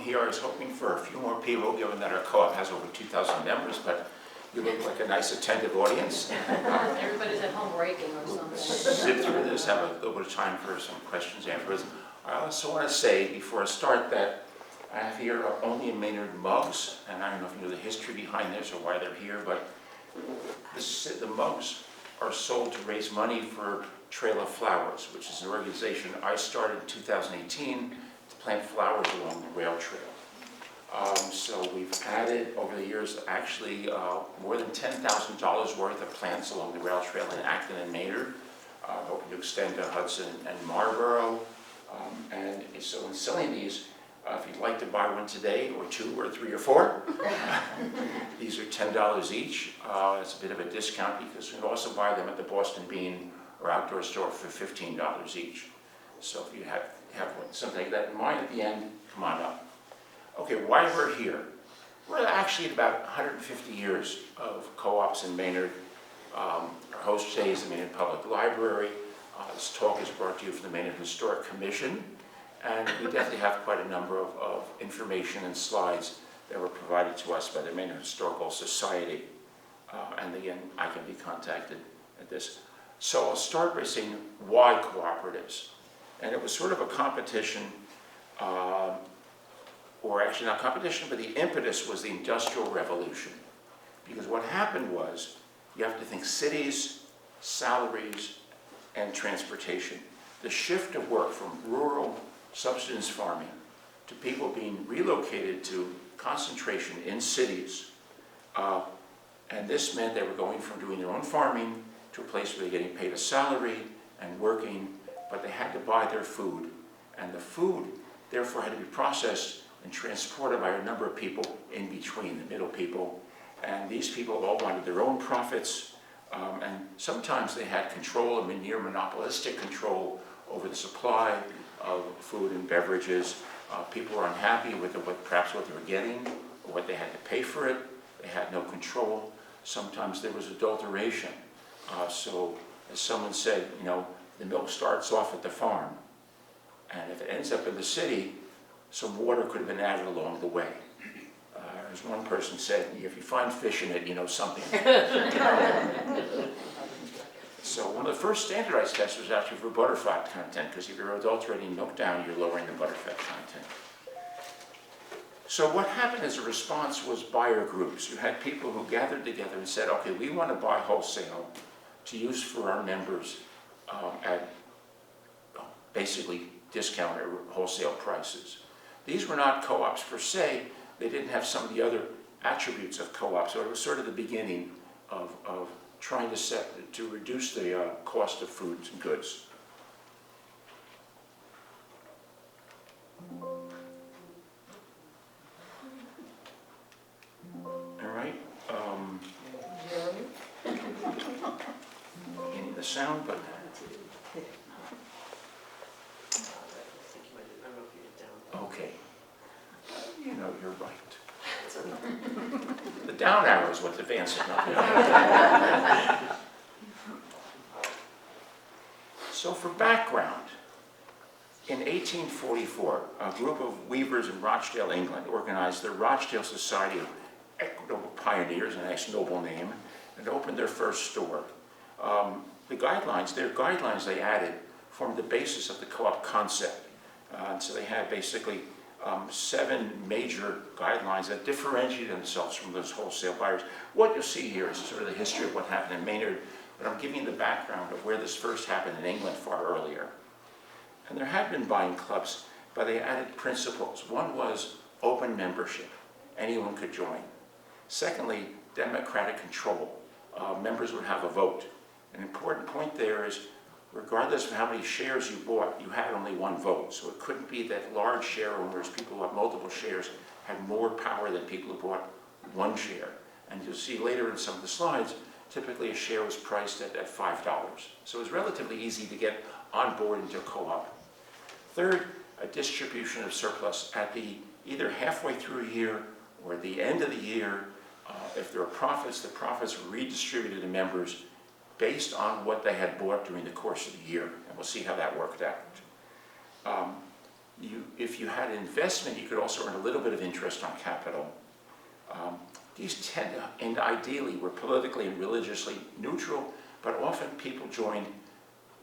here. I was hoping for a few more people, given that our co-op has over 2,000 members, but you look like a nice attentive audience. Everybody's at home breaking or something. Zip through this, have a little bit of time for some questions afterwards. I also want to say, before I start, that I have here only in Maynard mugs, and I don't know if you know the history behind this or why they're here, but the mugs are sold to raise money for Trail of Flowers, which is an organization I started in 2018 to plant flowers along the rail trail. So we've added over the years actually more than $10,000 worth of plants along the rail trail in Acton and Maynard, hoping to extend to Hudson and Marlborough. And so in selling these, if you'd like to buy one today, or two, or three, or four, these are $10 each. It's a bit of a discount because you can also buy them at the Boston Bean or outdoor store for $15 each. So if you have something like that in mind at the end, come on up. Okay, why we're here. We're actually at about 150 years of co-ops in Maynard. Our host today is the Maynard Public Library. This talk is brought to you from the Maynard Historic Commission. And we definitely have quite a number of information and slides that were provided to us by the Maynard Historical Society. And again, I can be contacted at this. So I'll start by saying why cooperatives. And it was sort of a competition, or actually not competition, but the impetus was the Industrial Revolution. Because what happened was, you have to think cities, salaries, and transportation. The shift of work from rural subsistence farming to people being relocated to concentration in cities. And this meant they were going from doing their own farming to a place where they're getting paid a salary and working, but they had to buy their food. And the food, therefore, had to be processed and transported by a number of people in between, the middle people. And these people all wanted their own profits, and sometimes they had control, I mean, near monopolistic control over the supply of food and beverages. People were unhappy with perhaps what they were getting or what they had to pay for it. They had no control. Sometimes there was adulteration. So as someone said, you know, the milk starts off at the farm, and if it ends up in the city, some water could have been added along the way. As one person said, if you find fish in it, you know something. So one of the first standardized tests was actually for butterfat content, because if you're adulterating milk down, you're lowering the butterfat content. So what happened as a response was buyer groups. You had people who gathered together and said, okay, we want to buy wholesale to use for our members at basically discount or wholesale prices. These were not co-ops per se. They didn't have some of the other attributes of co-ops. So it was sort of the beginning of trying to reduce the cost of foods and goods. All right. Getting the sound, but okay. You know, you're right. The down arrow is what's advancing. So for background, in 1844, a group of weavers in Rochdale, England, organized the Rochdale Society of Equitable Pioneers, a nice noble name, and opened their first store. Their guidelines they added formed the basis of the co-op concept. So they had basically 7 major guidelines that differentiate themselves from those wholesale buyers. What you'll see here is sort of the history of what happened in Maynard, but I'm giving you the background of where this first happened in England far earlier. And there had been buying clubs, but they added principles. One was open membership. Anyone could join. Secondly, democratic control. Members would have a vote. An important point there is, regardless of how many shares you bought, you had only one vote. So it couldn't be that large share owners, people who have multiple shares, had more power than people who bought one share. And you'll see later in some of the slides, typically a share was priced at $5. So it was relatively easy to get on board into a co-op. Third, a distribution of surplus at either halfway through a year or at the end of the year. If there are profits, the profits were redistributed to members based on what they had bought during the course of the year. And we'll see how that worked out. if you had an investment, you could also earn a little bit of interest on capital. These tend to, and ideally, were politically and religiously neutral, but often people joined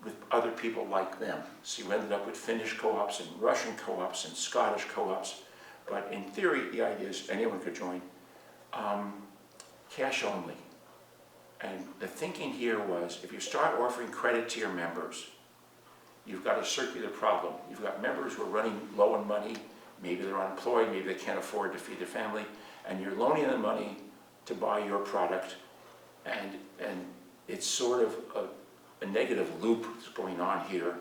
with other people like them. So you ended up with Finnish co-ops and Russian co-ops and Scottish co-ops. But in theory, the idea is anyone could join. Cash only. And the thinking here was, if you start offering credit to your members, you've got a circular problem. You've got members who are running low on money, maybe they're unemployed, maybe they can't afford to feed their family, and you're loaning them money to buy your product, and it's sort of a negative loop that's going on here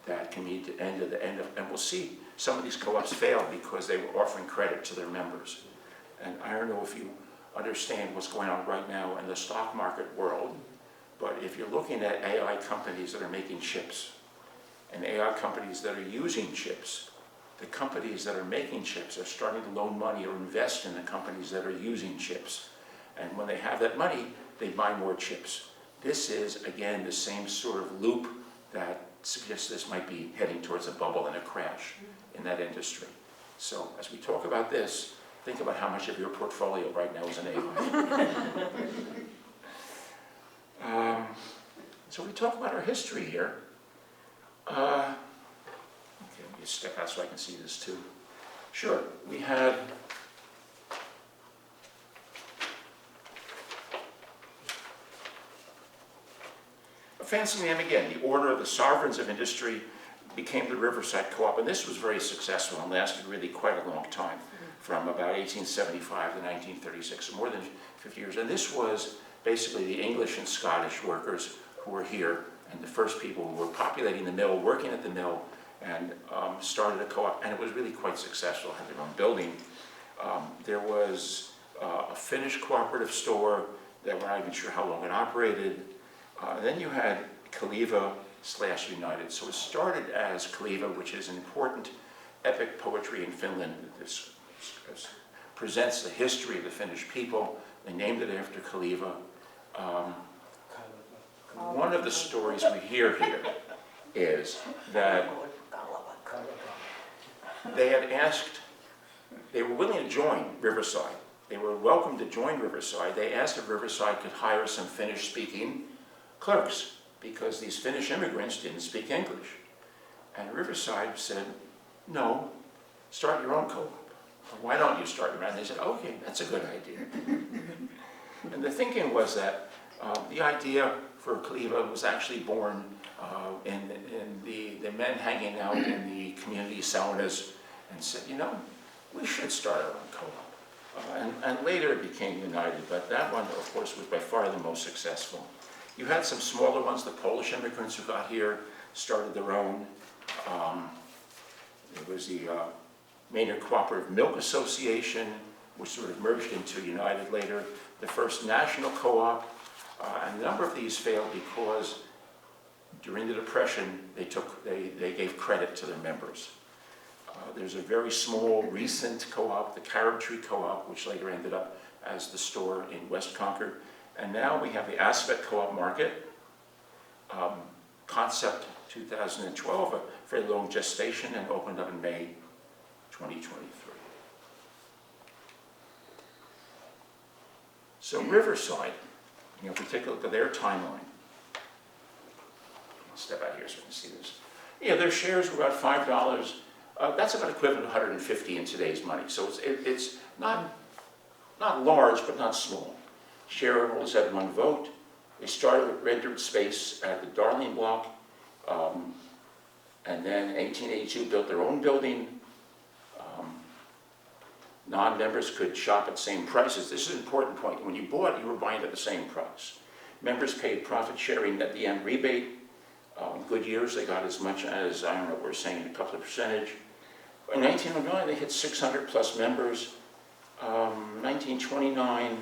that can lead to end of, and we'll see some of these co-ops fail because they were offering credit to their members. And I don't know if you understand what's going on right now in the stock market world, but if you're looking at AI companies that are making chips, and AI companies that are using chips, the companies that are making chips are starting to loan money or invest in the companies that are using chips. And when they have that money, they buy more chips. This is, again, the same sort of loop that suggests this might be heading towards a bubble and a crash in that industry. So as we talk about this, think about how much of your portfolio right now is in AI. So we talk about our history here. Okay, let me step out so I can see this too. Sure, we had a fancy name again. The Order of the Sovereigns of Industry became the Riverside Co-op, and this was very successful and lasted really quite a long time, from about 1875 to 1936, so more than 50 years. And this was basically the English and Scottish workers who were here, and the first people who were populating the mill, working at the mill, and started a co-op, and it was really quite successful, had their own building. There was a Finnish cooperative store that we're not even sure how long it operated. Then you had Kalevala/United. So it started as Kalevala, which is an important epic poetry in Finland. This presents the history of the Finnish people. They named it after Kalevala. One of the stories we hear here is that they had asked, they were willing to join Riverside. They were welcome to join Riverside. They asked if Riverside could hire some Finnish-speaking clerks because these Finnish immigrants didn't speak English. And Riverside said, no, start your own co-op. Why don't you start your own? And they said, okay, that's a good idea. And the thinking was that the idea for Kalevala was actually born in the men hanging out in the community saunas and said, you know, we should start our own co-op. And later it became United, but that one, of course, was by far the most successful. You had some smaller ones. The Polish immigrants who got here started their own. There was the Maynard Cooperative Milk Association, which sort of merged into United later. The first national co-op, and a number of these failed because during the Depression, they gave credit to their members. There's a very small recent co-op, the Carib Tree Co-op, which later ended up as the store in West Concord. And now we have the Aspect Co-op Market, concept 2012, a fairly long gestation, and opened up in May 2023. So Riverside, you know, if we take a look at their timeline, I'll step out here so you can see this. Yeah, their shares were about $5. That's about equivalent to 150 in today's money. So it's not large, but not small. Shareholders had one vote. They started with rendered space at the Darling Block, and then in 1882 built their own building. Non-members could shop at the same prices. This is an important point. When you bought, you were buying at the same price. Members paid profit sharing at the end rebate. Good years, they got as much as, I don't know what we're saying, a couple of percentage. In 1909, they hit 600 plus members. 1929,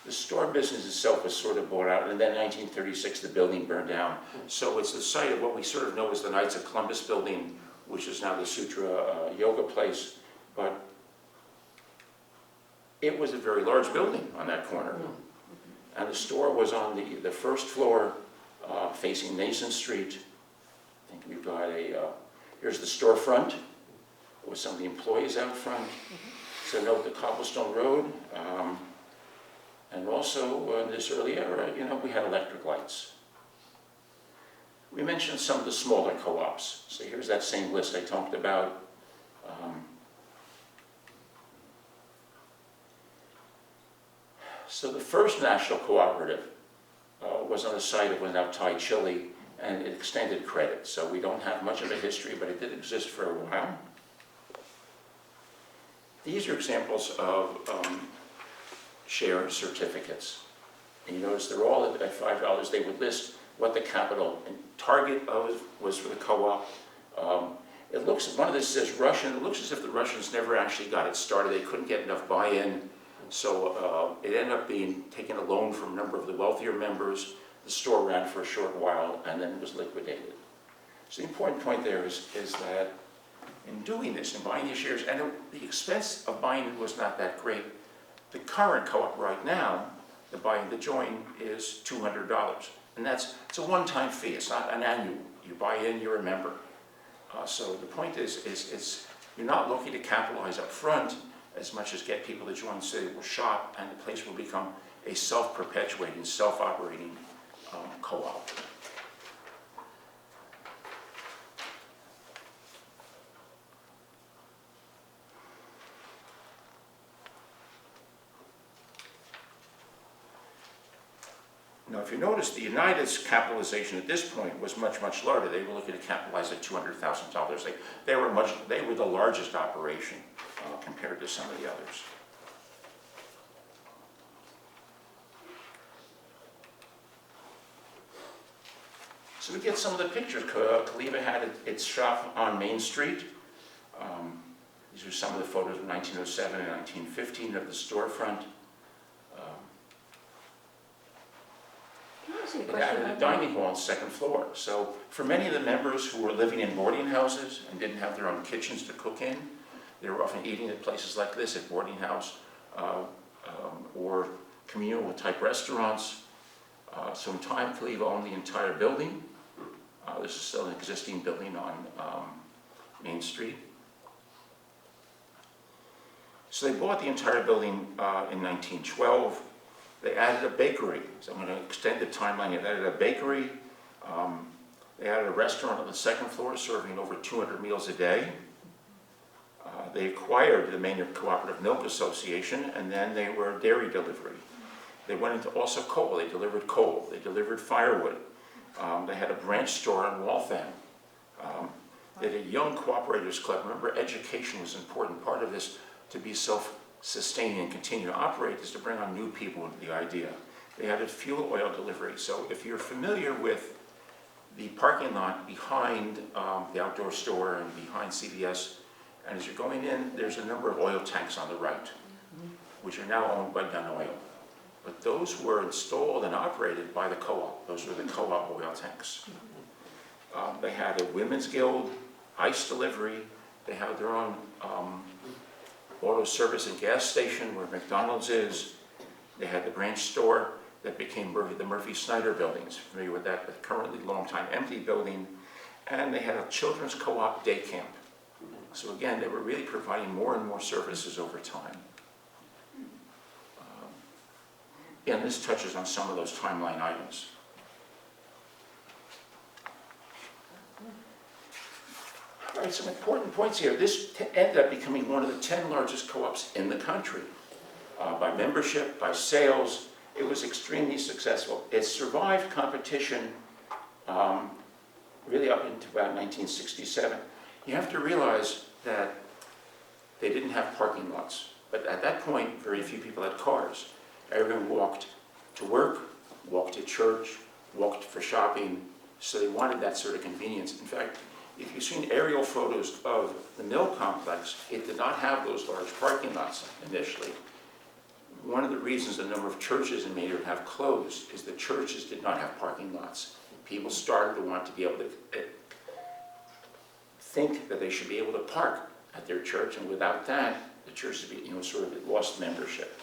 the store business itself was sort of bought out, and then 1936, the building burned down. So it's the site of what we sort of know as the Knights of Columbus building, which is now the Sutra yoga place. But it was a very large building on that corner. And the store was on the first floor facing Mason Street. I think we've got here's the storefront. with some of the employees out front. So note the cobblestone road. And also, in this early era, we had electric lights. We mentioned some of the smaller co-ops. So here's that same list I talked about. So the first national cooperative was on the site of now Thai Chili, and it extended credit. So we don't have much of a history, but it did exist for a while. These are examples of share certificates. And you notice they're all at $5. They would list what the capital and target was for the co-op. It looks, one of this says Russian. It looks as if the Russians never actually got it started. They couldn't get enough buy-in. So it ended up being taking a loan from a number of the wealthier members. The store ran for a short while and then was liquidated. So the important point there is that in doing this, in buying these shares, and the expense of buying it was not that great. The current co-op right now, the buying the join is $200. And it's a one-time fee, it's not an annual. You buy in, you're a member. So the point is you're not looking to capitalize up front as much as get people to join so they will shop and the place will become a self-perpetuating, self-operating co-op. Now, if you notice, the United's capitalization at this point was much, much larger. They were looking to capitalize at $200,000. They were the largest operation compared to some of the others. So we get some of the pictures. Kaliva had its shop on Main Street. These are some of the photos of 1907 and 1915 of the storefront. It added a dining hall on the second floor. So for many of the members who were living in boarding houses and didn't have their own kitchens to cook in, they were often eating at places like this, at boarding house or communal type restaurants. So in time, Kaliva owned the entire building. This is still an existing building on Main Street. So they bought the entire building in 1912. They added a bakery, so I'm going to extend the timeline here. They added a bakery, they added a restaurant on the second floor serving over 200 meals a day. They acquired the Maynard Cooperative Milk Association, and then they were dairy delivery. They went into also coal. They delivered coal. They delivered firewood. They had a branch store in Waltham. They had a young cooperators club. Remember, education was an important part of this. To be self-sustaining and continue to operate is to bring on new people into the idea. They had a fuel oil delivery. So if you're familiar with the parking lot behind the outdoor store and behind CVS, and as you're going in, there's a number of oil tanks on the right, which are now owned by Gun Oil. But those were installed and operated by the co-op. Those were the co-op oil tanks. They had a women's guild, ice delivery. They had their own auto service and gas station where McDonald's is. They had the branch store that became the Murphy-Snyder buildings. Familiar with that, but currently long-time empty building. And they had a children's co-op day camp. So again, they were really providing more and more services over time. And this touches on some of those timeline items. All right, some important points here. This ended up becoming one of the 10 largest co-ops in the country. By membership, by sales, it was extremely successful. It survived competition really up into about 1967. You have to realize that they didn't have parking lots. But at that point, very few people had cars. Everyone walked to work, walked to church, walked for shopping, so they wanted that sort of convenience. In fact, if you've seen aerial photos of the mill complex, it did not have those large parking lots initially. One of the reasons a number of churches in Maynard have closed is the churches did not have parking lots. People started to want to be able to think that they should be able to park at their church, and without that, the church sort of lost membership.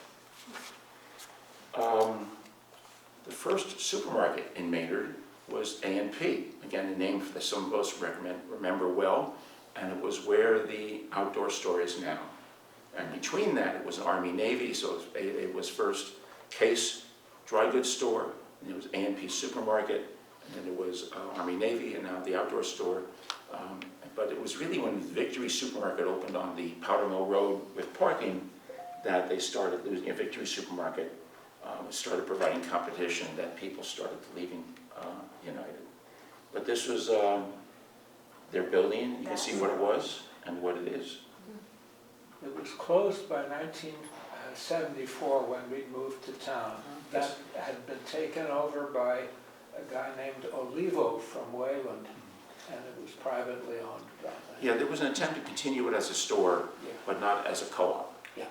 The first supermarket in Maynard was A&P. Again, a name that some of us remember well. and it was where the outdoor store is now. And between that, it was an Army-Navy, so it was first Case dry goods store, and it was A&P supermarket, and then it was Army-Navy, and now the outdoor store. But it was really when Victory Supermarket opened on the Powder Mill Road with parking that they started losing. Victory Supermarket started providing competition, that people started leaving United. But this was their building. You can see what it was and what it is. It was closed by 1974 when we moved to town. That had been taken over by a guy named Olivo from Wayland, and it was privately owned. Yeah, there was an attempt to continue it as a store, Yeah. but not as a co-op. Yeah.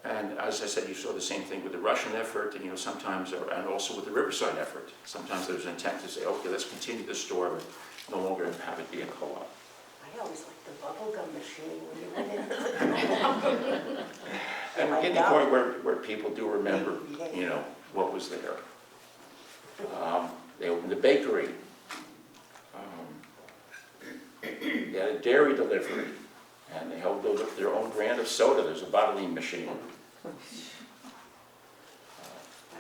And as I said, you saw the same thing with the Russian effort, and sometimes, and also with the Riverside effort. Sometimes there was an attempt to say, okay, let's continue the store, but no longer have it be a co-op. I always liked the bubblegum machine when you went in. And we're getting to the point where people do remember, what was there. They opened a bakery. They had a dairy delivery, and they held their own brand of soda. There's a bottling machine. I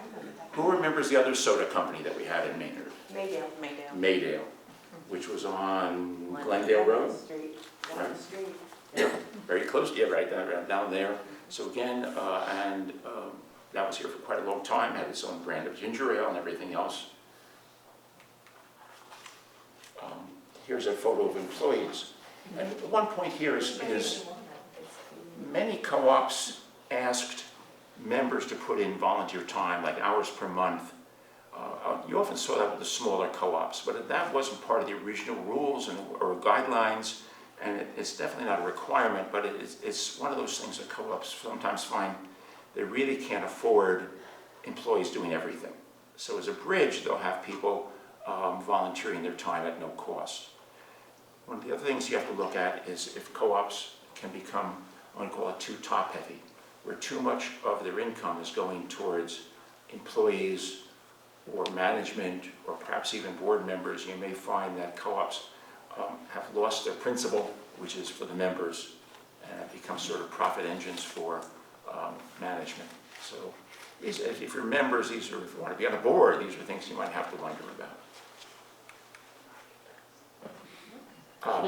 remember that. Who remembers the other soda company that we had in Maynard? Maydale. Maydale, which was on Glendale Road. Street. Right. Down the street. Yeah, very close, yeah, right down there. So again, that was here for quite a long time, had its own brand of ginger ale and everything else. Here's a photo of employees. And one point here is many co-ops asked members to put in volunteer time, like hours per month. You often saw that with the smaller co-ops, but that wasn't part of the original rules or guidelines, and it's definitely not a requirement, but it's one of those things that co-ops sometimes find they really can't afford employees doing everything. So as a bridge, they'll have people volunteering their time at no cost. One of the other things you have to look at is if co-ops can become, I want to call it too top-heavy, where too much of their income is going towards employees or management or perhaps even board members. You may find that co-ops have lost their principle, which is for the members, and have become sort of profit engines for management. So if you're members, if you want to be on a board, these are things you might have to wonder about.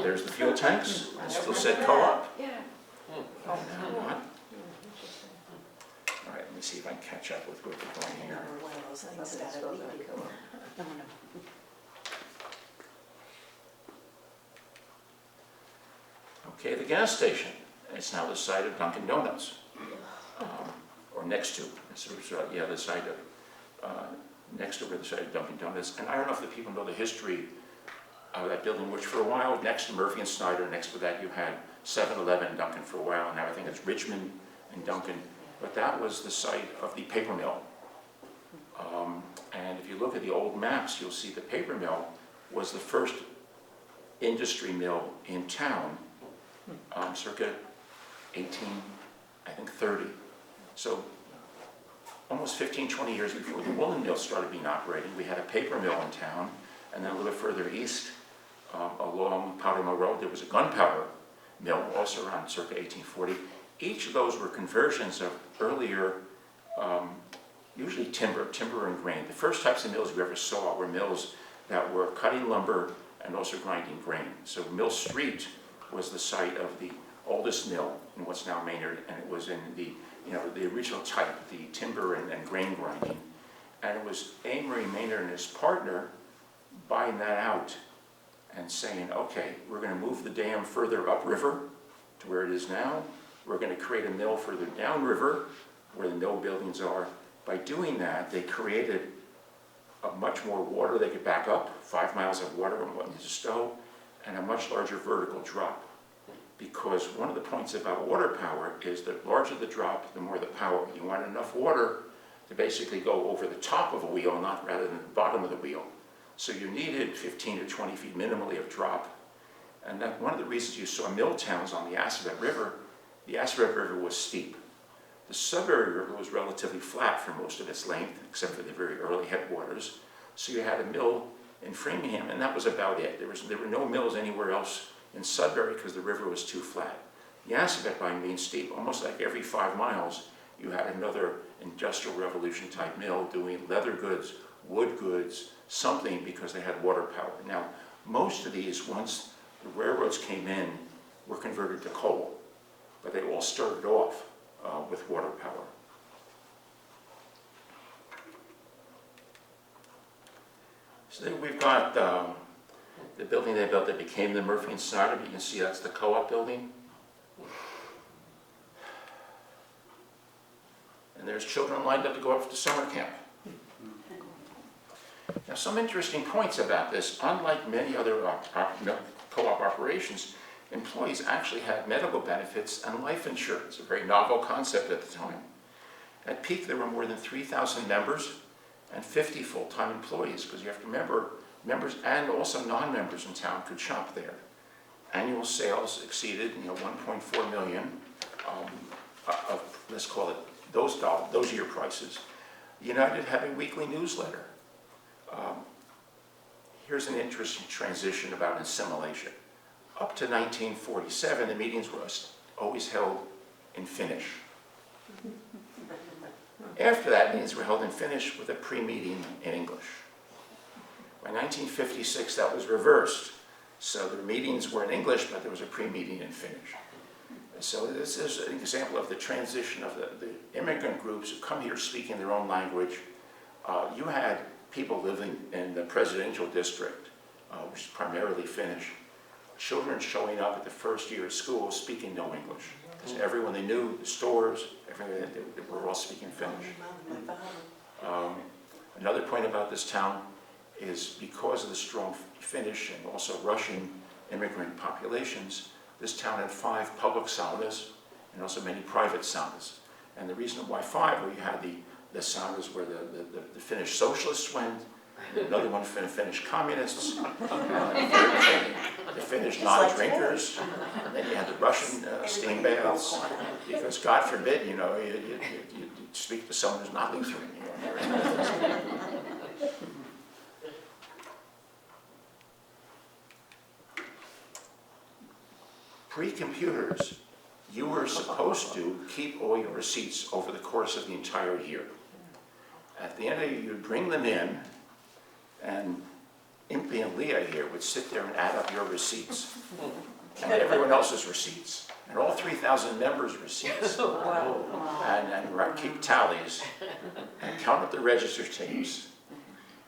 There's the fuel tanks. I still said co-op. Yeah. All right, let me see if I can catch up with what we're doing here. Another one of those things that we do. Okay, the gas station. It's now the site of Dunkin' Donuts, or next to. It's the other side of, next to where the site of Dunkin' Donuts. And I don't know if the people know the history of that building, which for a while, next to Murphy and Snyder, next to that you had 7-Eleven and Dunkin' for a while, and now I think it's Richmond and Dunkin'. But that was the site of the paper mill. And if you look at the old maps, you'll see the paper mill was the first industry mill in town, circa 1830. So almost 15, 20 years before the woolen mill started being operated, we had a paper mill in town, and then a little bit further east, along Powder Mill Road, there was a gunpowder mill, also around circa 1840. Each of those were conversions of earlier, usually timber and grain. The first types of mills we ever saw were mills that were cutting lumber and also grinding grain. So Mill Street was the site of the oldest mill in what's now Maynard, and it was in the original type, the timber and grain grinding. And it was Amory Maynard and his partner buying that out and saying, okay, we're going to move the dam further upriver to where it is now. We're going to create a mill further downriver where the mill buildings are. By doing that, they created much more water they could back up, 5 miles of water and what needs to stow, and a much larger vertical drop. Because one of the points about water power is the larger the drop, the more the power. You want enough water to basically go over the top of a wheel, not rather than the bottom of the wheel. So you needed 15 to 20 feet minimally of drop. And that one of the reasons you saw mill towns on the Assabet River, the Assabet River was steep. The Sudbury River was relatively flat for most of its length, except for the very early headwaters. So you had a mill in Framingham, and that was about it. There were no mills anywhere else in Sudbury because the river was too flat. Yassabet by being steep, almost like every 5 miles, you had another industrial revolution type mill doing leather goods, wood goods, something because they had water power. Now, most of these, once the railroads came in, were converted to coal, but they all started off with water power. So then we've got the building they built that became the Murphy and Snyder. You can see that's the co-op building. And there's children lined up to go up to summer camp. Now, some interesting points about this. Unlike many other co-op operations, employees actually had medical benefits and life insurance, a very novel concept at the time. At peak, there were more than 3,000 members and 50 full-time employees, because you have to remember, members and also non-members in town could shop there. Annual sales exceeded, 1.4 million of, let's call it, those year prices. United had a weekly newsletter. Here's an interesting transition about assimilation. Up to 1947, the meetings were always held in Finnish. After that, meetings were held in Finnish with a pre-meeting in English. By 1956, that was reversed. So the meetings were in English, but there was a pre-meeting in Finnish. So this is an example of the transition of the immigrant groups who come here speaking their own language. You had people living in the presidential district, which is primarily Finnish. Children showing up at the first year of school speaking no English. Because everyone they knew, the stores, everything, they were all speaking Finnish. Another point about this town is because of the strong Finnish and also Russian immigrant populations, this town had 5 public saunas and also many private saunas. And the reason why 5, where you had the saunas where the Finnish socialists went, another one for the Finnish communists, the Finnish non-drinkers, and then you had the Russian steam baths, because God forbid, you speak to someone who's not Lutheran. Pre-computers, you were supposed to keep all your receipts over the course of the entire year. At the end of the year, you'd bring them in, and Impy and Leah here would sit there and add up your receipts, and everyone else's receipts, and all 3,000 members' receipts, and keep tallies, and count up the register tapes,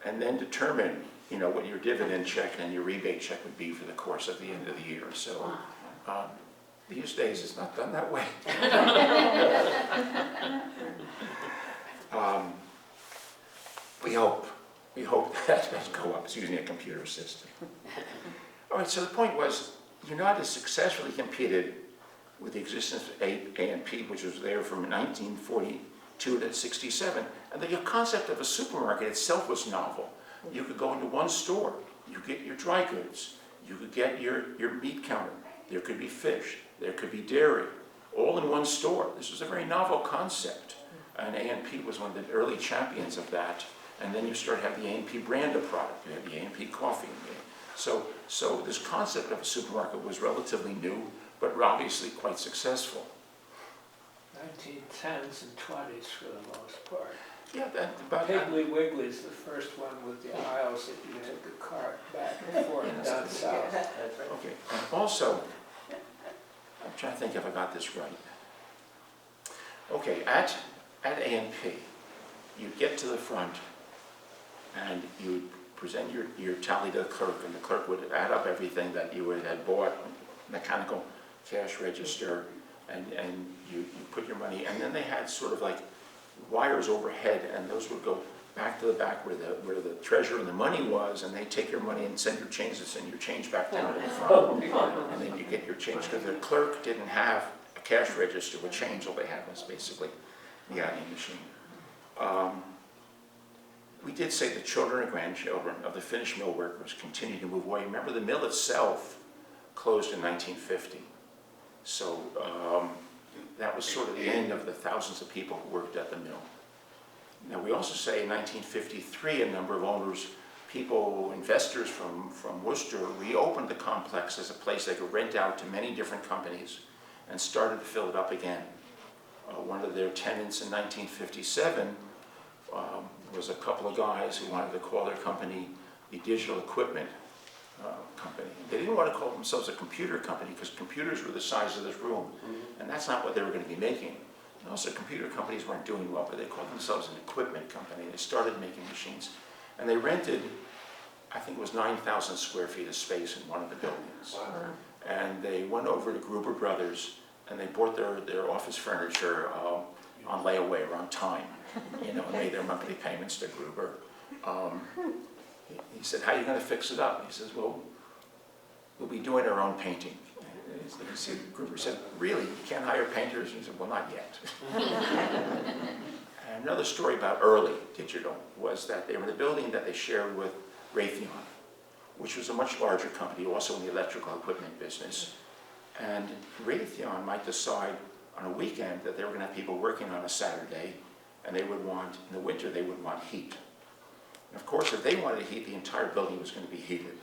and then determine, what your dividend check and your rebate check would be for the course of the end of the year. So. These days, it's not done that way. We hope that does go up using a computer system. All right, so the point was, United successfully competed with the existence of A&P, which was there from 1942 to 67. And the concept of a supermarket itself was novel. You could go into one store, you get your dry goods, you could get your meat counter, there could be fish, there could be dairy, all in one store. This was a very novel concept. And A&P was one of the early champions of that. And then you start to have the A&P brand of product. You had the A&P coffee. So this concept of a supermarket was relatively new, but obviously quite successful. 1910s and 20s for the most part. Yeah, Piggly Wiggly's the first one with the aisles that you take the cart back and forth down south. Okay, and also, I'm trying to think if I got this right. Okay, at A&P, you get to the front and you present your tally to the clerk, and the clerk would add up everything that you had bought, mechanical cash register, and you put your money, and then they had sort of like wires overhead, and those would go back to the back where the treasurer and the money was, and they take your money and send your change back down to the front, and then you get your change, because the clerk didn't have a cash register with change. All they had was basically the ATM machine. We did say the children and grandchildren of the Finnish mill workers continued to move away. Remember, the mill itself closed in 1950, so that was sort of the end of the thousands of people who worked at the mill. Now, we also say in 1953, a number of owners people, investors from Worcester reopened the complex as a place they could rent out to many different companies and started to fill it up again. One of their tenants in 1957 was a couple of guys who wanted to call their company the Digital Equipment Company. They didn't want to call themselves a computer company because computers were the size of this room, and that's not what they were going to be making. And also, computer companies weren't doing well, but they called themselves an equipment company. They started making machines, and they rented, I think it was 9,000 square feet of space in one of the buildings. Wow. And they went over to Gruber Brothers, and they bought their office furniture on layaway or on time, and made their monthly payments to Gruber. He said, "How are you going to fix it up?" He says, "Well, we'll be doing our own painting." And Gruber said, "Really? You can't hire painters?" He said, "Well, not yet." And another story about early digital was that they were in a building that they shared with Raytheon, which was a much larger company, also in the electrical equipment business. And Raytheon might decide on a weekend that they were going to have people working on a Saturday, and they would want, in the winter, they would want heat. And of course, if they wanted heat, the entire building was going to be heated.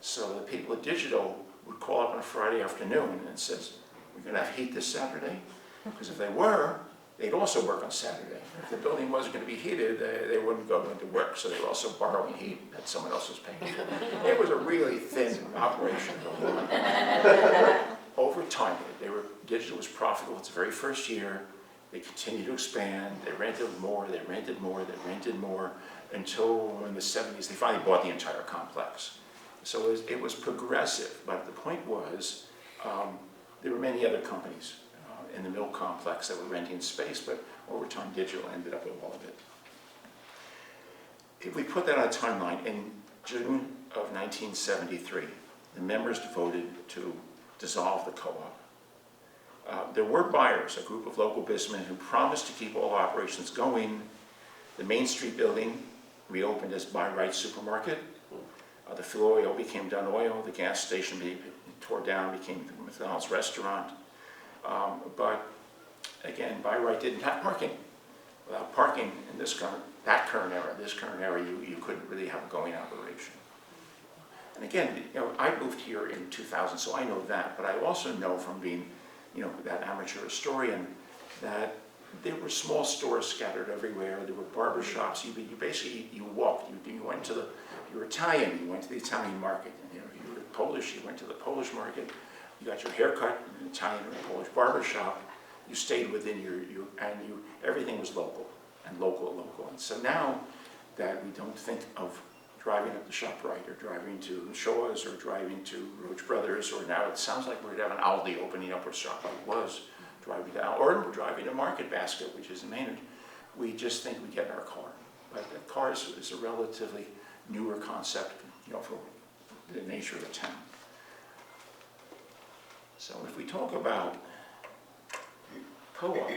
So the people at Digital would call up on a Friday afternoon and says, "We're going to have heat this Saturday?" Because if they were, they'd also work on Saturday. If the building wasn't going to be heated, they wouldn't go into work, so they were also borrowing heat that someone else was paying. It was a really thin operation. Over time, Digital was profitable its very first year. They continued to expand. They rented more, they rented more, they rented more, until in the 70s, they finally bought the entire complex. So it was progressive, but the point was, there were many other companies in the mill complex that were renting space, but over time, Digital ended up with all of it. If we put that on a timeline, in June of 1973, the members voted to dissolve the co-op. There were buyers, a group of local businessmen who promised to keep all operations going. The Main Street building reopened as Buy Right Supermarket. The fuel oil became Dunn Oil. The gas station tore down, became the McDonald's restaurant. But again, Buy Right didn't have parking. Without parking in this current era, you couldn't really have a going operation. And again, I moved here in 2000, so I know that. But I also know from being, that amateur historian, that there were small stores scattered everywhere. There were barber shops. You walked. You went to you were Italian. You went to the Italian market. You were Polish. You went to the Polish market. You got your haircut in an Italian or Polish barber shop. You stayed within everything was local and local. And so now that we don't think of driving up to ShopRite or driving to Shaw's or driving to Roach Brothers, or now it sounds like we're going to have an Aldi opening up where ShopRite was, driving to or we're driving to Market Basket, which is in Maynard. We just think we get in our car. But the car is a relatively newer concept, for the nature of the town. So if we talk about co-op,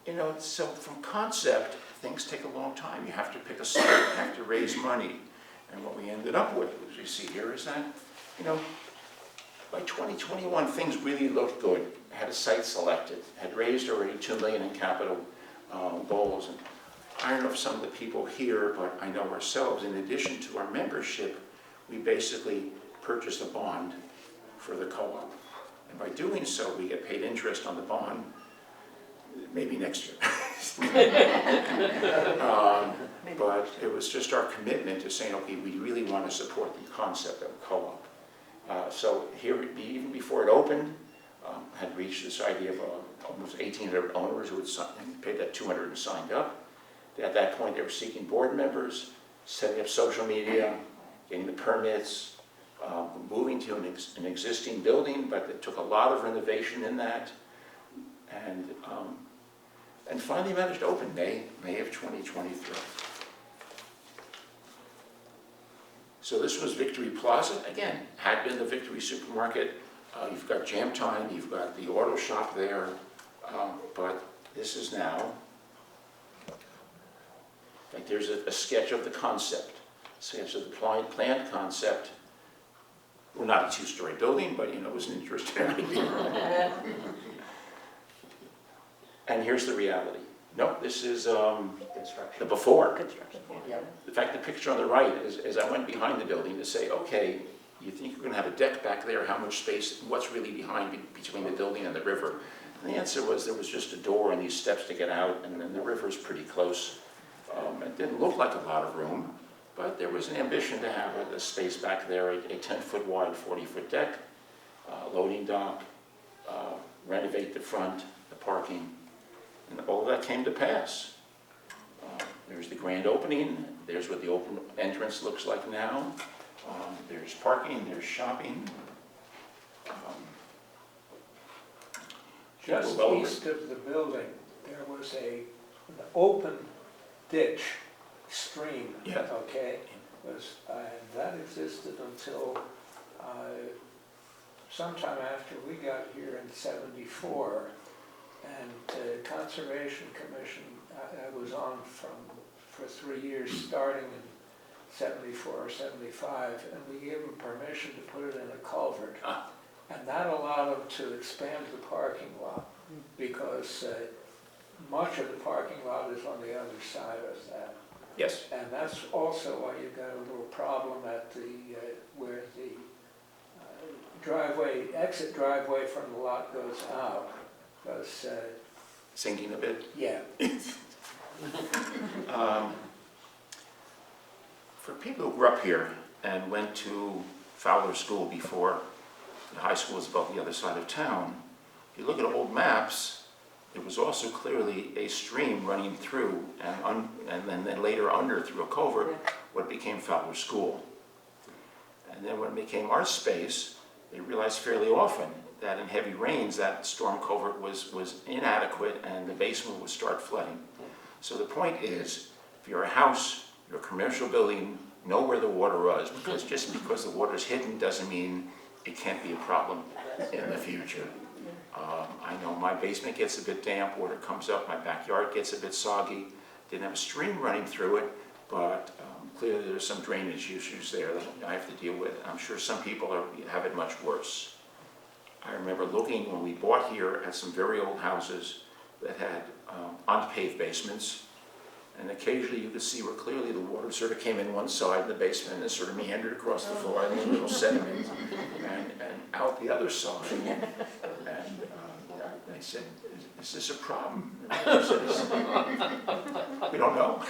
and so from concept, things take a long time. You have to pick a site, you have to raise money. And what we ended up with, as you see here, is that, by 2021, things really looked good. Had a site selected, had raised already $2 million in capital goals. And I don't know if some of the people here, but I know ourselves, in addition to our membership, we basically purchased a bond for the co-op. And by doing so, we get paid interest on the bond, maybe next year. But it was just our commitment to saying, okay, we really want to support the concept of a co-op. So here, even before it opened, had reached this idea of almost 1,800 owners who had paid that $200 and signed up. At that point, they were seeking board members, setting up social media, getting the permits, moving to an existing building, but it took a lot of renovation in that. And finally managed to open May of 2023. So this was Victory Plaza. Again, had been the Victory Supermarket. You've got Jam Time, you've got the auto shop there, but this is now, like there's a sketch of the concept, sketch of the planned concept. Well, not a two-story building, but it was an interesting idea. And here's the reality. No, this is the Construction. before. Construction. Yep. In fact, the picture on the right is, as I went behind the building to say, okay, you think you're gonna have a deck back there, how much space, what's really behind, between the building and the river? And the answer was there was just a door and these steps to get out, and then the river's pretty close. It didn't look like a lot of room, but there was an ambition to have a space back there, a 10-foot wide, 40-foot deck, loading dock, renovate the front, the parking, and all of that came to pass. There's the grand opening, there's what the open entrance looks like now. There's parking, there's shopping. Just Well, east of the building, there was an open ditch stream, Yeah. okay? That existed until sometime after we got here in '74. And Conservation Commission, I was on for 3 years, starting in '74 or '75, and we gave them permission to put it in a culvert. And that allowed them to expand the parking lot, because much of the parking lot is on the other side of that. Yes. And that's also why you've got a little problem at the, where the exit driveway from the lot goes out, because, Sinking a bit. yeah. For people who grew up here and went to Fowler School before the high school was about the other side of town, if you look at old maps, there was also clearly a stream running through and then later under through a culvert, what became Fowler School. And then when it became our space, they realized fairly often that in heavy rains, that storm culvert was inadequate and the basement would start flooding. So the point is, if you're a house, you're a commercial building, know where the water was, because just because the water's hidden doesn't mean it can't be a problem in the future. I know my basement gets a bit damp, water comes up, my backyard gets a bit soggy. Didn't have a stream running through it, but clearly there's some drainage issues there that I have to deal with. I'm sure some people have it much worse. I remember looking when we bought here at some very old houses that had unpaved basements, and occasionally you could see where clearly the water sort of came in one side of the basement and sort of meandered across the floor, and a little sediment, and out the other side. And I said, is this a problem? I said, we don't know.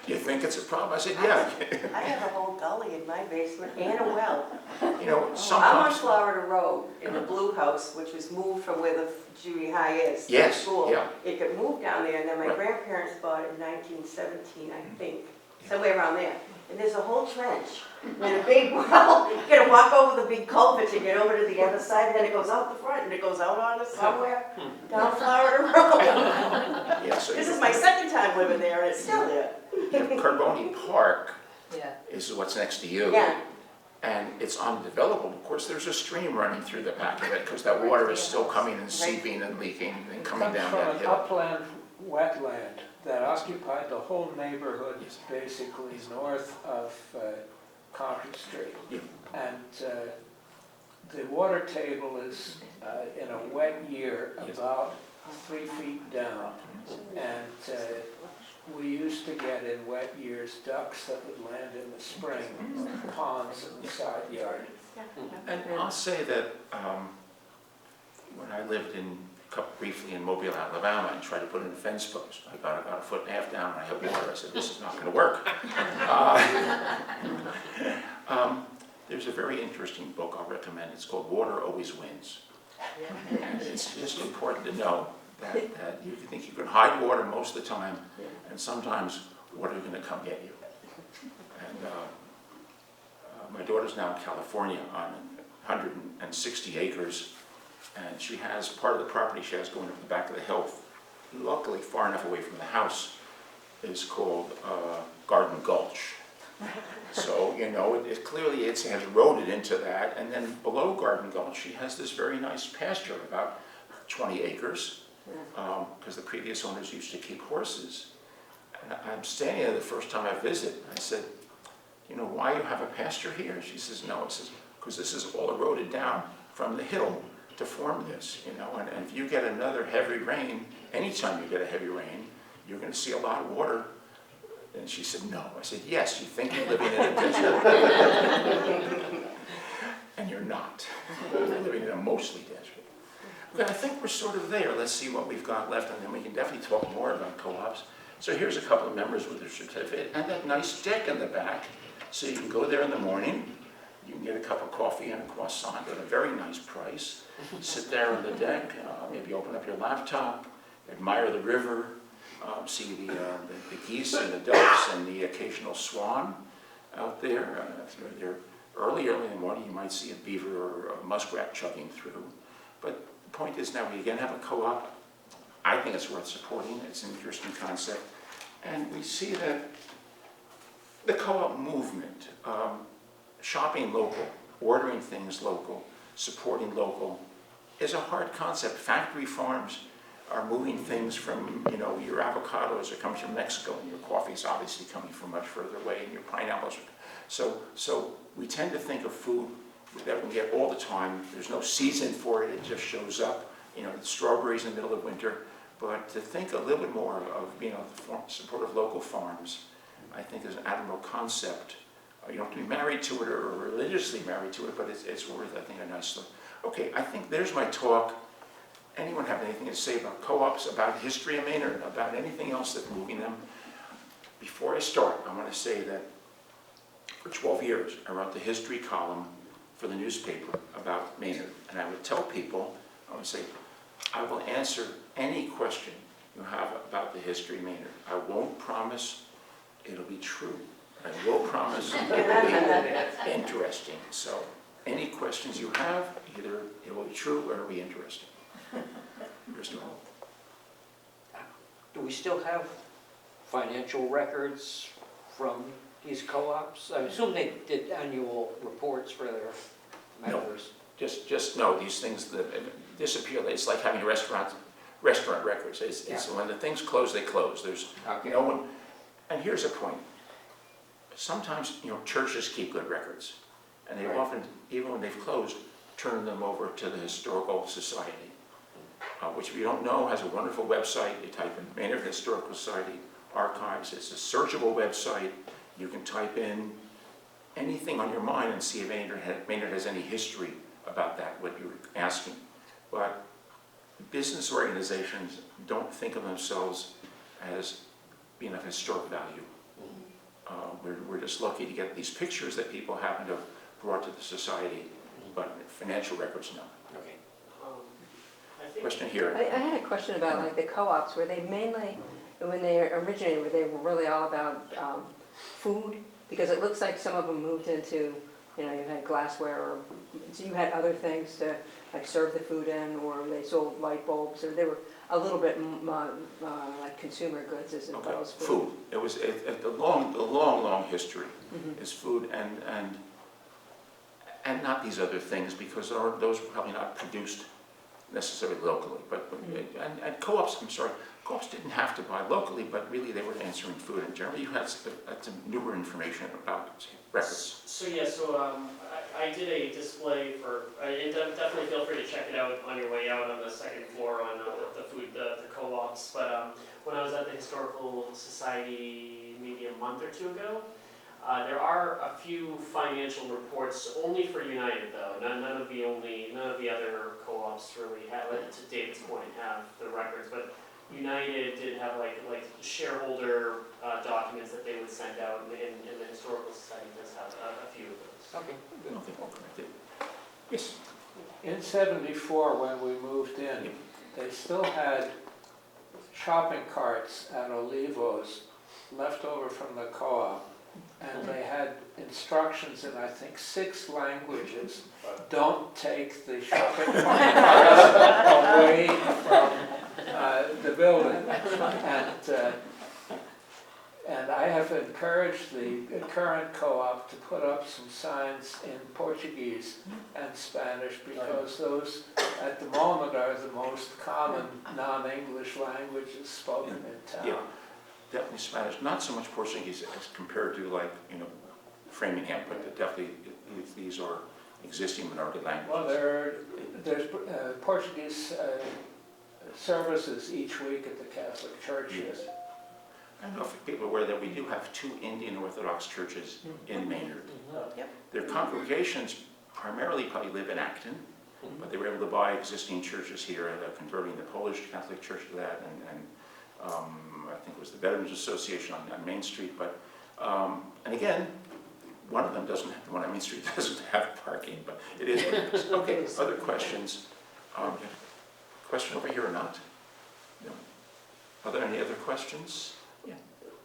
Do you think it's a problem? I said, yeah. I have a whole gully in my basement and a well. You know, I'm on sometimes. Florida Road in the blue house, which was moved from where the junior high is. Yes, School. yeah. It got moved down there, and then my Right. grandparents bought it in 1917, I think, somewhere around there. And there's a whole trench and a big well. You gotta walk over the big culvert to get over to the other side, and then it goes out the front, and it goes out onto somewhere down Florida Road. Yeah, so This is my second time living there, and it's still there. Carboni Park Yeah. is what's next to you. Yeah. And it's undevelopable. Of course, there's a stream running through the back of it because that water is still coming and seeping and leaking and coming Comes down from that an hill. upland wetland that occupied the whole neighborhood, Yes. basically north of Concord Street. Yeah. And the water table is, in a wet year, Yes. about 3 feet down. And we used to get in wet years ducks that would land in the spring, ponds in the side yard. And I'll say that when I lived briefly in Mobile, Alabama, and tried to put in a fence post, I got about 1.5 feet down and I hit water. I said, this is not going to work. There's a very interesting book I'll recommend. It's called Water Always Wins. And it's just important to know that you think you can hide water most of the time, and sometimes water is going to come get you. And my daughter's now in California on 160 acres, and she has part of the property she has going up the back of the hill, luckily far enough away from the house, is called Garden Gulch. So, you know, clearly it has eroded into that, and then below Garden Gulch she has this very nice pasture, about 20 acres, because the previous owners used to keep horses. And I'm standing there the first time I visit, I said, you know, why you have a pasture here? She says, no. I says, because this is all eroded down from the hill to form this, you know, and if you get another heavy rain, anytime you get a heavy rain, you're gonna see a lot of water. And she said, no. I said, yes, you think you're living in a desert. And you're not. You're living in a mostly desert. Okay, I think we're sort of there. Let's see what we've got left, and then we can definitely talk more about co-ops. So here's a couple of members with their certificate, and that nice deck in the back. So you can go there in the morning, you can get a cup of coffee and a croissant at a very nice price. Sit there on the deck, maybe open up your laptop, admire the river, see the geese and the ducks and the occasional swan out there. If you're there early in the morning, you might see a beaver or a muskrat chugging through. But the point is now we again have a co-op. I think it's worth supporting. It's an interesting concept. And we see that the co-op movement, shopping local, ordering things local, supporting local, is a hard concept. Factory farms are moving things from, you know, your avocados are coming from Mexico, and your coffee's obviously coming from much further away, and your pineapples. So we tend to think of food that we can get all the time. There's no season for it, it just shows up. You know, strawberries in the middle of winter. But to think a little bit more of, you know, the support of local farms, I think is an admirable concept. You don't have to be married to it or religiously married to it, but it's worth, I think, a nice look. Okay, I think there's my talk. Anyone have anything to say about co-ops, about history of Maynard, about anything else that's moving them? Before I start, I want to say that for 12 years, I wrote the history column for the newspaper about Maynard. And I would tell people, I would say, I will answer any question you have about the history of Maynard. I won't promise it'll be true. I will promise it will be interesting. So any questions you have, either it will be true or it will be interesting. Mr. Hall. Do we still have financial records from these co-ops? I assume they did annual reports for their members. Just know these things that disappear. It's like having restaurant records. It's when the things close, they close. There's no one. And here's a point. Sometimes, you know, churches keep good records, and they often, even when they've closed, turn them over to the Historical Society, which if you don't know has a wonderful website. You type in Maynard Historical Society Archives. It's a searchable website. You can type in anything on your mind and see if Maynard has any history about that, what you're asking. But business organizations don't think of themselves as being of historic value. We're just lucky to get these pictures that people happen to have brought to the society, but financial records, no. Okay. Question here. I had a question about like the co-ops. Were they mainly, when they originated, were they really all about food? Because it looks like some of them moved into, you know, you had glassware, or so you had other things to like serve the food in, or they sold light bulbs, or they were a little bit like consumer goods as well as food. It was the long history is food and not these other things, because those were probably not produced necessarily locally. But and co-ops, I'm sorry, co-ops didn't have to buy locally, but really they were answering food. And generally you had some newer information about records. So I did a display for, and definitely feel free to check it out on your way out on the second floor on the food, the co-ops. But when I was at the Historical Society maybe a month or two ago, there are a few financial reports only for United though. None of the other co-ops really have, to David's point, have the records. But United did have like shareholder documents that they would send out, and the Historical Society does have a few of those. Okay. Yes. In '74, when we moved in, they still had shopping carts at Olivo's left over from the co-op, and they had instructions in, I think, 6 languages. Don't take the shopping carts away from the building. And I have encouraged the current co-op to put up some signs in Portuguese and Spanish, because those, at the moment, are the most common non-English languages spoken in town. Yeah, definitely Spanish. Not so much Portuguese as compared to, like, you know, Framingham, but definitely these are, existing minority languages? Well, there's Portuguese services each week at the Catholic Church. Yes. I don't know if people are aware that we do have 2 Indian Orthodox churches in Maynard. Their congregations primarily probably live in Acton, but they were able to buy existing churches here, converting the Polish Catholic Church to that, and I think it was the Veterans Association on Main Street. But and again, one of them doesn't have, the one on Main Street doesn't have parking, but it is what it is. Okay, other questions? Question over here or not? No. Are there any other questions?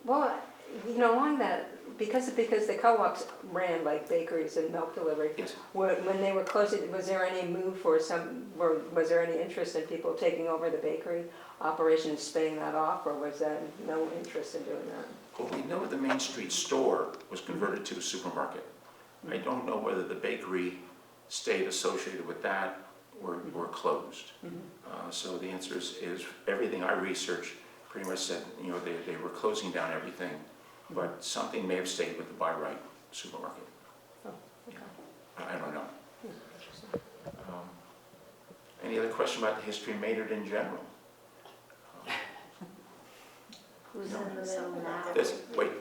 Well, you know, along that, because the co-ops ran like bakeries and milk delivery, Yes. when they were closing, was there any move for was there any interest in people taking over the bakery operation and spinning that off, or was that no interest in doing that? Well, we know the Main Street store was converted to a supermarket. I don't know whether the bakery stayed associated with that or closed. So the answer is everything I researched pretty much said, you know, they were closing down everything, but something may have stayed with the Buy Right supermarket. Oh, okay. I don't know. Interesting. Any other question about the history of Maynard in general? Who's No. in the middle now? Wait,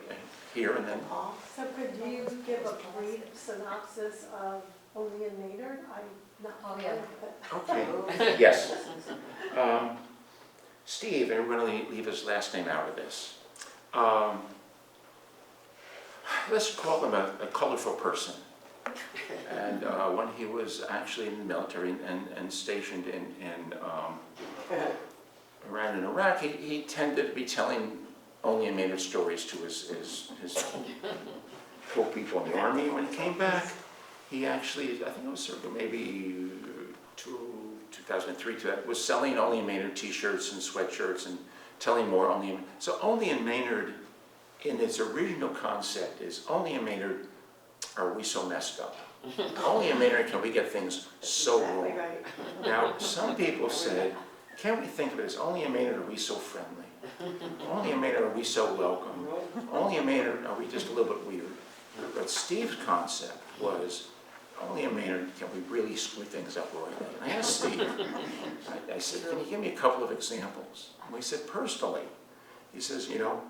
here and then. Paul? So could you give a brief synopsis of Only in Maynard? I'm not. Oh, yeah. Okay, yes. Steve, and we're going to leave his last name out of this. Let's call him a colorful person. And when he was actually in the military and stationed in Iran and Iraq, he tended to be telling only in Maynard stories to his co-people in the army. And when he came back, he actually, I think it was circa maybe 2003, was selling only in Maynard t-shirts and sweatshirts and telling more only in, so only in Maynard, in its original concept, is only in Maynard are we so messed up. Only in Maynard can we get things so wrong. Exactly right. Now, some people said, can't we think of it as only in Maynard are we so friendly? Only in Maynard are we so welcome? Only in Maynard are we just a little bit weird? But Steve's concept was, only in Maynard can we really screw things up royally. And I asked Steve, I said, can you give me a couple of examples? And he said, personally, he says, you know,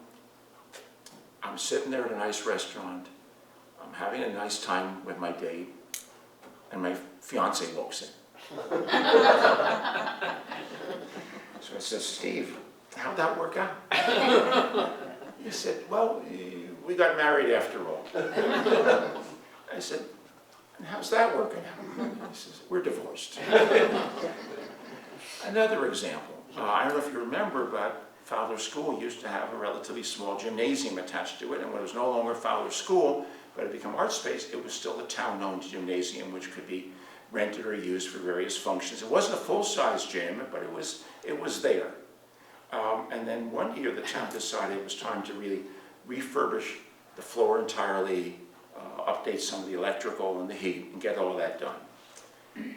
I'm sitting there at a nice restaurant, I'm having a nice time with my date, and my fiance walks in. So I said, Steve, how'd that work out? He said, well, we got married after all. I said, and how's that working out? He says, we're divorced. Another example, I don't know if you remember, but Fowler School used to have a relatively small gymnasium attached to it, and when it was no longer Fowler School, but it became art space, it was still a town-owned gymnasium which could be rented or used for various functions. It wasn't a full-size gym, but it was there. And then one year the town decided it was time to really refurbish the floor entirely, update some of the electrical and the heat, and get all of that done.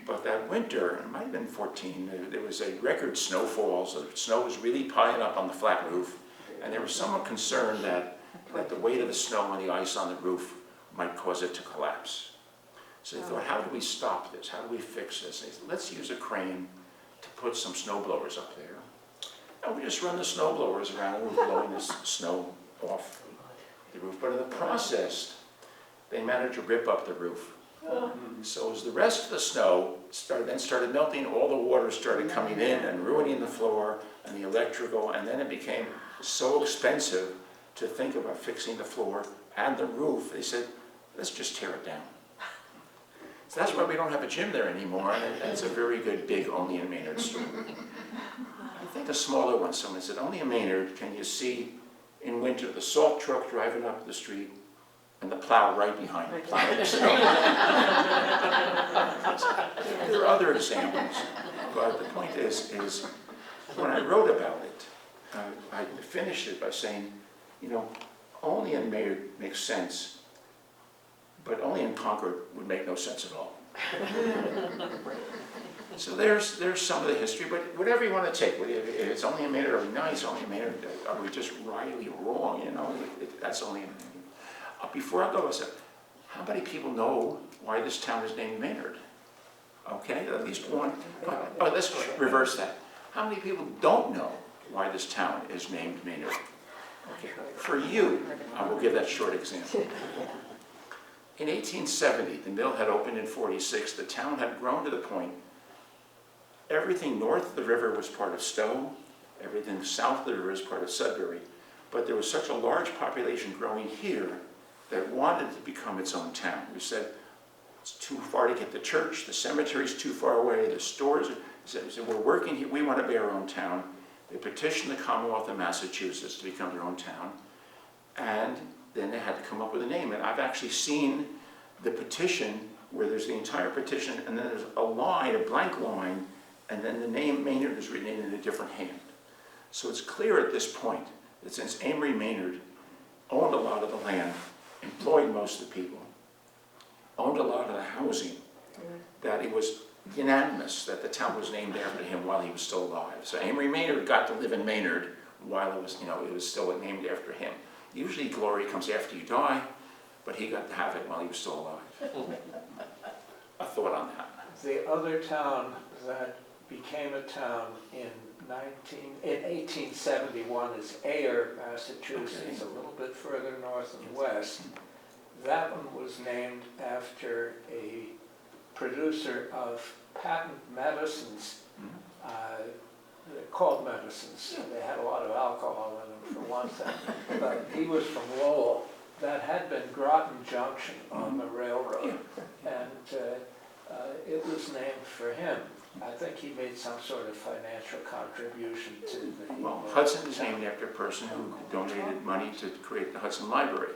But that winter, it might have been 14, there was a record snowfall, so the snow was really piling up on the flat roof, and they were somewhat concerned that the weight of the snow and the ice on the roof might cause it to collapse. So they thought, how do we stop this? How do we fix this? They said, let's use a crane to put some snow blowers up there. And we just run the snow blowers around the roof, blowing this snow off the roof. But in the process, they managed to rip up the roof. So as the rest of the snow started melting, all the water started coming in and ruining the floor and the electrical, and then it became so expensive to think about fixing the floor and the roof. They said, let's just tear it down. So that's why we don't have a gym there anymore, and that's a very good big only in Maynard store. I think a smaller one, someone said, only in Maynard can you see in winter the salt truck driving up the street and the plow right behind it, plowing the snow. There are other examples, but the point is when I wrote about it, I finished it by saying, you know, only in Maynard makes sense, but only in Concord would make no sense at all. So there's some of the history, but whatever you want to take, if it's only in Maynard, are we nice? Only in Maynard, are we just rightly wrong? You know, that's only in Maynard. Before I go, I said, how many people know why this town is named Maynard? Okay, at least one. Oh, let's reverse that. How many people don't know why this town is named Maynard? Okay, for you, I will give that short example. In 1870, the mill had opened in 46. The town had grown to the point everything north of the river was part of Stowe, everything south of the river is part of Sudbury, but there was such a large population growing here that wanted to become its own town. We said, it's too far to get to church, the cemetery's too far away, the stores, we said, we're working here, we want to be our own town. They petitioned the Commonwealth of Massachusetts to become their own town, and then they had to come up with a name. And I've actually seen the petition where there's the entire petition, and then there's a line, a blank line, and then the name Maynard is written in a different hand. So it's clear at this point that since Amory Maynard owned a lot of the land, employed most of the people, owned a lot of the housing, that it was unanimous that the town was named after him while he was still alive. So Amory Maynard got to live in Maynard while it was, it was still named after him. Usually glory comes after you die, but he got to have it while he was still alive. A thought on that. The other town that became a town in 1871 is Ayer, Massachusetts, a little bit further north and west. That one was named after a producer of patent medicines, called medicines. They had a lot of alcohol in them for one thing, but he was from Lowell. That had been Groton Junction on the railroad, and it was named for him. I think he made some sort of financial contribution to the... Well, Hudson is named after a person who donated money to create the Hudson Library.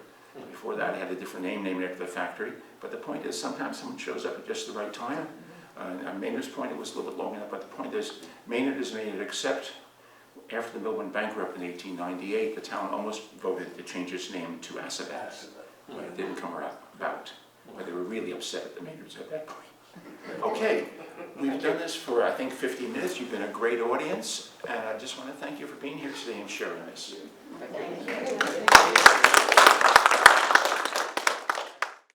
Before that, it had a different name named after the factory. But the point is, sometimes someone shows up at just the right time. On Maynard's point, it was a little bit long enough, but the point is, Maynard is Maynard, except after the mill went bankrupt in 1898, the town almost voted to change its name to Assabet. But it didn't come about. But they were really upset at the Maynards at that point. Okay, we've done this for, I think, 50 minutes. You've been a great audience, and I just want to thank you for being here today and sharing this. Thank you.